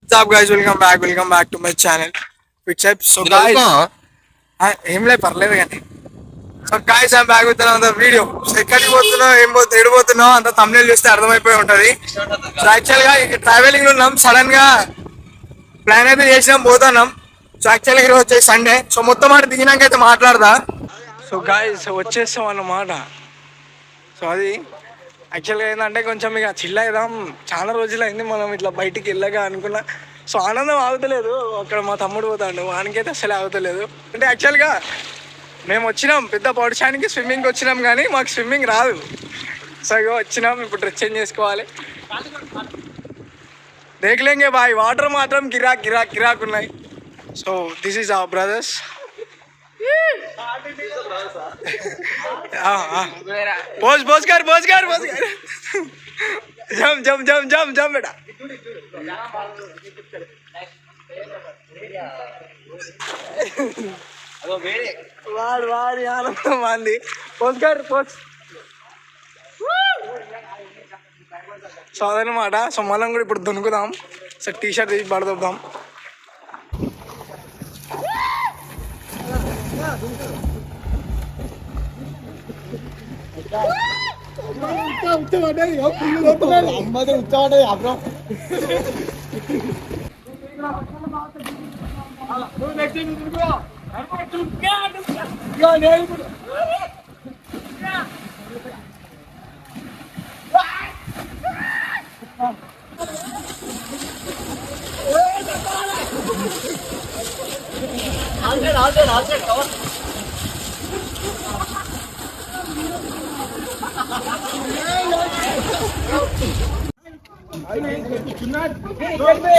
What's up guys, welcome back to my channel Fitchep. So guys, ఏం లే పర్లేదు కానీ so guys, I'm back with another video. So ఎక్కడికి పోతున్నావు, ఎడు పోతున్నావు అంత thumbnail చూస్తే అర్థమైపోయి ఉంటది. సో యాక్చువల్ గా ట్రావెలింగ్ లో ఉన్నాం, సడన్ గా ప్లాన్ అయితే చేసినాం, పోతున్నాం. సో యాక్చువల్గా ఈరోజు వచ్చేసి సండే. సో మొత్తం మాట దిగినాక అయితే మాట్లాడదా. సో గాయస్ వచ్చేస్తాం అన్నమాట. సో అది యాక్చువల్గా ఏంటంటే కొంచెం ఇక చిల్ అవుదాం, చాలా రోజులు అయింది మనం ఇట్లా బయటికి వెళ్ళగా అనుకున్నా. సో ఆనందం ఆగుతలేదు, అక్కడ మా తమ్ముడు పోతాడు, వానికైతే అసలే ఆగుతలేదు. అంటే యాక్చువల్గా మేము వచ్చినాం పెద్ద పౌడశానికి స్విమ్మింగ్కి వచ్చినాం, కానీ మాకు స్విమ్మింగ్ రాదు. సో ఇగో వచ్చినాం, ఇప్పుడు డ్రెస్ చేంజ్ చేసుకోవాలి. దేఖలేంగే బాయ్, వాటర్ మాత్రం గిరాక్ గిరాక్ గిరాక్ ఉన్నాయి. So this is our brothers. Pose pose కర్ పోజ్ కర్ పోజ్ కర్, జమ్ జమ్ జమ్ జమ్ జమ్ బేటా. వాడు వాడి ఆనందం అంది. పోజ్ కర్ పోజ్. సో అదనమాట. సో మనం కూడా ఇప్పుడు దునుకుదాం. సో టీ షర్ట్ తీసి పడదొద్దాం.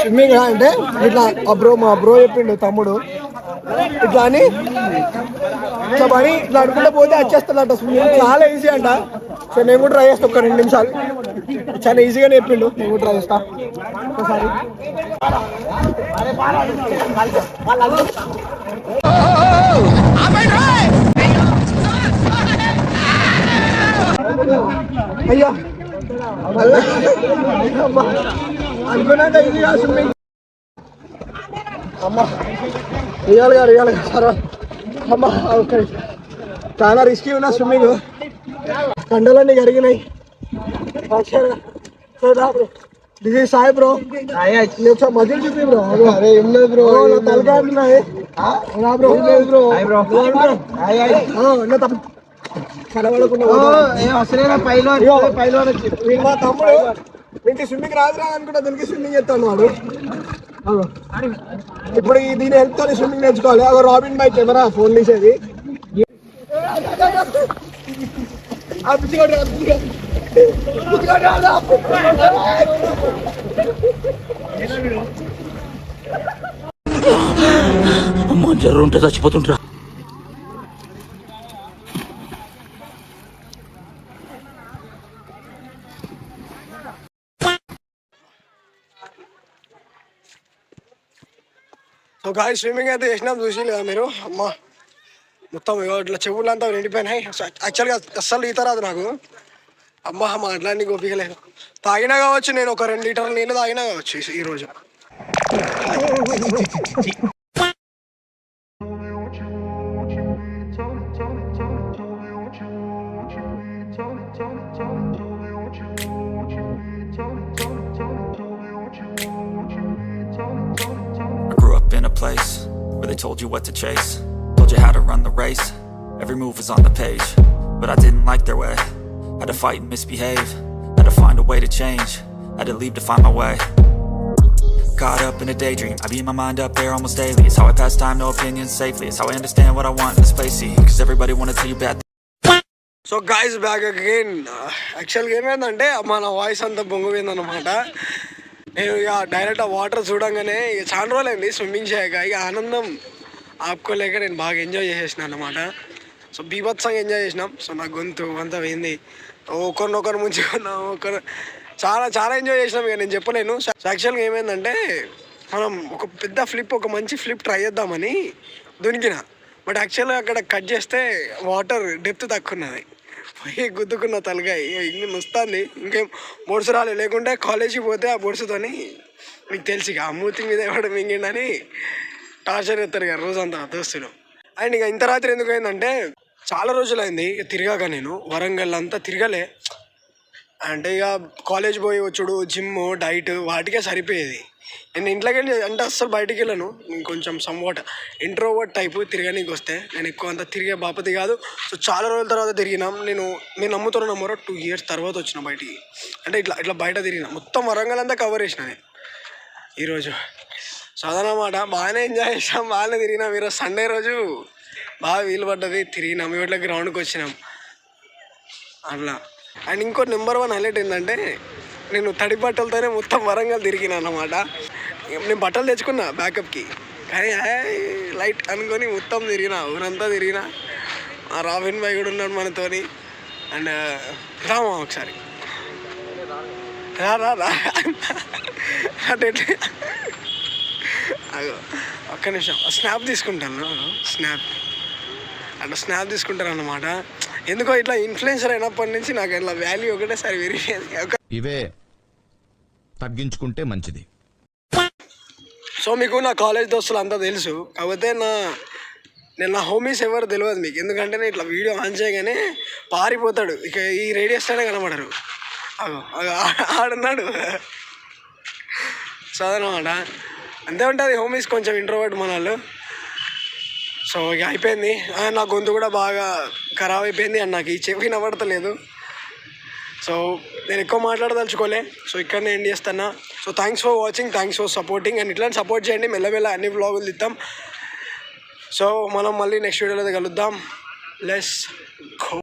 స్విమ్మింగ్ అంటే ఇట్లా మా బ్రో చెప్పిండు తమ్ముడు, ఇట్లా అని ఇట్లా పని ఇట్లా అనుకుంటూ పోతే వచ్చేస్తాడంట. స్విమ్మింగ్ చాలా ఈజీ అంట. సో నేను కూడా ట్రై చేస్తా, ఒక 2 నిమిషాలు. చాలా ఈజీగా చెప్పిండు, నేను కూడా ట్రై చేస్తా ఒకసారి. అయ్యా అనుకున్నాక ఈజీగా స్విమ్మింగ్. అమ్మ రియాల్గా సార్, అమ్మ ఓకే. చాలా రిస్కీ ఉన్నా స్విమ్మింగ్, కండలన్నీ కరిగినాయి. This is Sai bro. ఒకసారి మజిల్ చూపి బ్రో. అరే ఏం లేదు బ్రో, తలకాయ ఉన్నాయి బ్రో. బ్రో కనబడకుండా మా తమ్ముడు దీనికి స్విమ్మింగ్ రాదు అనుకుంటా, దీనికి స్విమ్మింగ్ చేస్తాను వాడు. ఇప్పుడు దీని హెల్ప్ తో స్విమ్మింగ్ నేర్చుకోవాలి. అదో రాబిన్ బై కెమెరా ఫోన్ తీసేది. జర్రు ఉంటే చచ్చిపోతుంటా. సో గాయ స్విమ్మింగ్ అయితే చేసినాం, చూసి లేదా మీరు. అమ్మ మొత్తం ఇట్లా చెవులంతా నిండిపోయినాయి. యాక్చువల్గా అస్సలు ఈత రాదు నాకు. అమ్మ మాట్లాడి గోపిక లేదు. తాగినా కావచ్చు, నేను ఒక 2 లీటర్ల నీళ్ళు తాగినా కావచ్చు ఈరోజు. Place where they told you what to chase, told you how to run the race, every move was on the page, but I didn't like their way. Had to fight and misbehave, had to find a way to change, had to leave to find my way. Caught up in a daydream, I beat my mind up there almost daily. It's how I pass time, no opinions safely. It's how I understand what I want in this place, see, cause everybody wanna tell you bad. So guys back again. యాక్చువల్గా ఏమైందంటే మన voice అంతా బొంగిపోయిందన్నమాట. నేను ఇక direct ఆ water చూడంగానే ఇక చాలా రోజులు అయింది స్విమ్మింగ్ చేయక, ఇక ఆనందం ఆపుకోలేక నేను బాగా ఎంజాయ్ చేసేసిన అన్నమాట. సో బీభత్సంగా ఎంజాయ్ చేసినాం. సో నా గొంతు అంతా పోయింది, ఒకరినొకరు ముంచుకున్నాం, చాలా చాలా ఎంజాయ్ చేసినాం. ఇక నేను చెప్పలేను. యాక్చువల్గా ఏమైందంటే మనం ఒక పెద్ద ఫ్లిప్, ఒక మంచి ఫ్లిప్ ట్రై చేద్దామని దునికిన. బట్ యాక్చువల్గా అక్కడ కట్ చేస్తే వాటర్ డెప్త్ తక్కువ ఉన్నది, పోయి గుద్దుకున్న తలకాయ ఇంక వస్తుంది. ఇంకేం బొడుసు రాలేదు, లేకుంటే కాలేజీకి పోతే ఆ బొడుసుతోని మీకు తెలిసి ఇక ఆ మూతి మీద ఎవడు మింగిండని టార్చర్ చేస్తారు ఇక రోజంతా దోస్తులు. అండ్ ఇక ఇంత రాత్రి ఎందుకు అయిందంటే చాలా రోజులైంది ఇక తిరగాక, నేను వరంగల్ అంతా తిరగలే. అంటే ఇక కాలేజ్ పోయి వచ్చుడు, జిమ్, డైట్ వాటికే సరిపోయేది. నేను ఇంట్లోకి వెళ్ళి అంటే అస్సలు బయటికి వెళ్ళను. నేను కొంచెం సమ్వాట్ ఇంట్రోవర్ట్ టైపు, తిరగనీకి వస్తే నేను ఎక్కువ అంత తిరిగే బాపతి కాదు. సో చాలా రోజుల తర్వాత తిరిగినాం. మీరు నమ్ముతున్న నమ్మరో 2 years తర్వాత వచ్చిన బయటికి. అంటే ఇట్లా ఇట్లా బయట తిరిగిన, మొత్తం వరంగల్ అంతా కవర్ చేసిన నేను ఈరోజు. సో అదనమాట, బాగానే ఎంజాయ్ చేసాం, బాగానే తిరిగినాం. ఈరోజు సండే రోజు బాగా వీలు పడ్డది, తిరిగినాం. ఇట్లా గ్రౌండ్కి వచ్చినాం అట్లా. అండ్ ఇంకో నెంబర్ 1 హైలైట్ ఏంటంటే నేను తడి బట్టలతోనే మొత్తం వరంగల్ తిరిగిన అన్నమాట. నేను బట్టలు తెచ్చుకున్నా బ్యాకప్కి, కానీ లైట్ అనుకొని మొత్తం తిరిగిన, ఊరంతా తిరిగిన. రాబిన్ భాయ్ కూడా ఉన్నాడు మనతోని. అండ్ రామా ఒకసారి రా అంటే అగో ఒక్క నిమిషం స్నాప్ తీసుకుంటాను. స్నాప్ తీసుకుంటాను అన్నమాట. ఎందుకో ఇట్లా ఇన్ఫ్లుయెన్సర్ అయినప్పటి నుంచి నాకు ఇట్లా వాల్యూ ఒకటేసారి పెరిగేది. ఇవే తగ్గించుకుంటే మంచిది. సో మీకు నా కాలేజ్ దోస్తులు అంతా తెలుసు, కాకపోతే నేను నా హోమీస్ ఎవరు తెలియదు మీకు. ఎందుకంటే నేను ఇట్లా వీడియో ఆన్ చేయగానే పారిపోతాడు, ఇక ఈ రేడియస్లోనే కనబడరు. ఆడున్నాడు. సో అదనమాట, అంతే ఉంటుంది. హోమీస్ కొంచెం ఇంట్రోవర్ట్ మన వాళ్ళు. సో ఇక అయిపోయింది. నా గొంతు కూడా బాగా ఖరాబ్ అయిపోయింది, అండ్ నాకు ఈ చెవి వినబడతలేదు. సో నేను ఎక్కువ మాట్లాడదలుచుకోలే. సో ఇక్కడనే ఎండ్ చేస్తున్నా. So thanks for watching, thanks for supporting. And ఇట్లా సపోర్ట్ చేయండి, మెల్లమెల్ల అన్ని వ్లాగులు తీద్దాం. సో మనం మళ్ళీ నెక్స్ట్ వీడియోలో కలుద్దాం. Let's go.